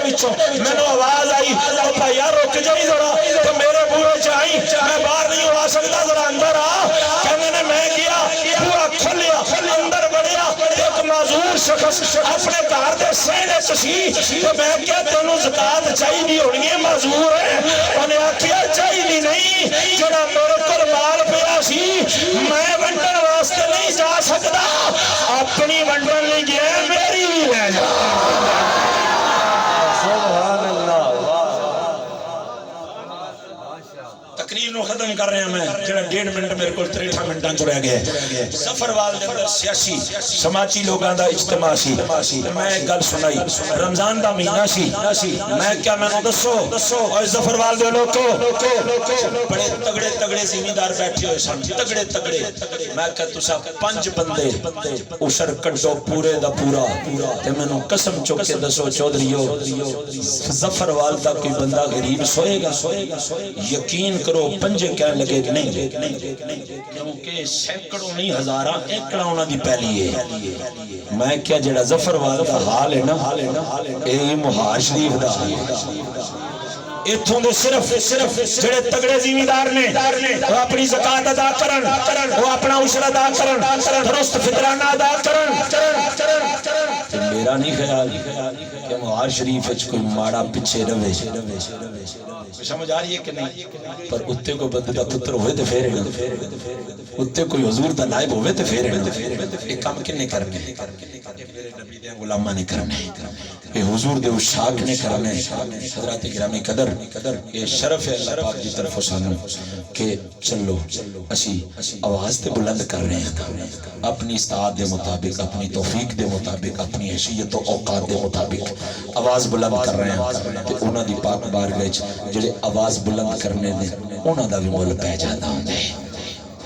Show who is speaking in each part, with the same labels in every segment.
Speaker 1: میں نے آواز آئی بھائی رک جائی ذرا تو میرے بوئے چاہی میں باہر نہیں ہوا سکتا ذرا اندر آ کہنے نے میں گیا بوئا کھلیا اندر بڑھیا ایک معذور شخص اپنے گھر دے سہنے چسی تو میں کیا تینوں زکاة چاہیے ہونی ہے معذور ہے انہیں آکھیا چاہیے نہیں جڑا میرے کل مال پیا سی میں ونڈن واسطے نہیں جا سکتا اپنی ونڈن نہیں گیا میری بھی لے جا
Speaker 2: سبحان اللہ
Speaker 1: تقریر نو ختم کر رہے ہیں میں جڑا 1.5 منٹ میرے کو 63 منٹاں چ رہ گئے ظفروال دے اندر سیاسی سماجی لوگاں دا اجتماع سی میں ایک گل سنائی رمضان دا مہینہ سی میں کیا میں دسو اور ظفروال دے لوگوں بڑے تگڑے تگڑے زمیندار بیٹھے ہوئے سن تگڑے میں کہ تسا 5 بندے اوشر کڈو پورے دا پورا تے مینوں قسم چوک کے دسو چودھریو ظفروال دا کوئی بندہ غریب سوئے گا یقین کرو پنجے کہنے لگے نہیں کیونکہ سینکڑوں نہیں ہزاراں ایکڑا انہاں دی پہلی ہے میں کیا جڑا ظفروال دا حال ہے نا اے مہار شریف دا اتھوں دے صرف جڑے تگڑے زمیندار نے وہ اپنی زکاة ادا کرن وہ اپنا عشر ادا کرن درست فطرانہ ادا کرن میرا نہیں خیال کہ مہار شریف اچھ کوئی ماڑا پچھے روے سمجھ آ رہی ہے کہ نہیں پر اتنے کو بندے دا پتر ہوئے تے پھیرے اتنے کوئی حضور دا نائب ہوئے تے پھیرے ایک کام کنے کرنے میرے نبی دے غلامہ نے کرنے اے حضور دے اشاق نے کرنے حضرات گرامی قدر اے شرف ہے اللہ پاک جی طرف سانو کہ چلو اسی آواز تے بلند کر رہے ہیں اپنی استعاد دے مطابق اپنی توفیق دے مطابق اپنی حیثیت و اوقات دے مطابق آواز بلند کر رہے ہیں تے انہاں دی پاک بارگاہ جڑے آواز بلند کرنے دے انہاں دا بھی مول پہ جاتا ہوں دے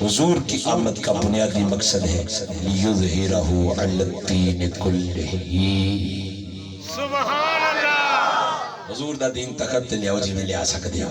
Speaker 1: حضور کی آمد کا بنیادی مقصد ہے لیظہرہ علی الدین کلہ سبحان اللہ حضور دا دین تخت لیاؤ جی میں لیا سکتے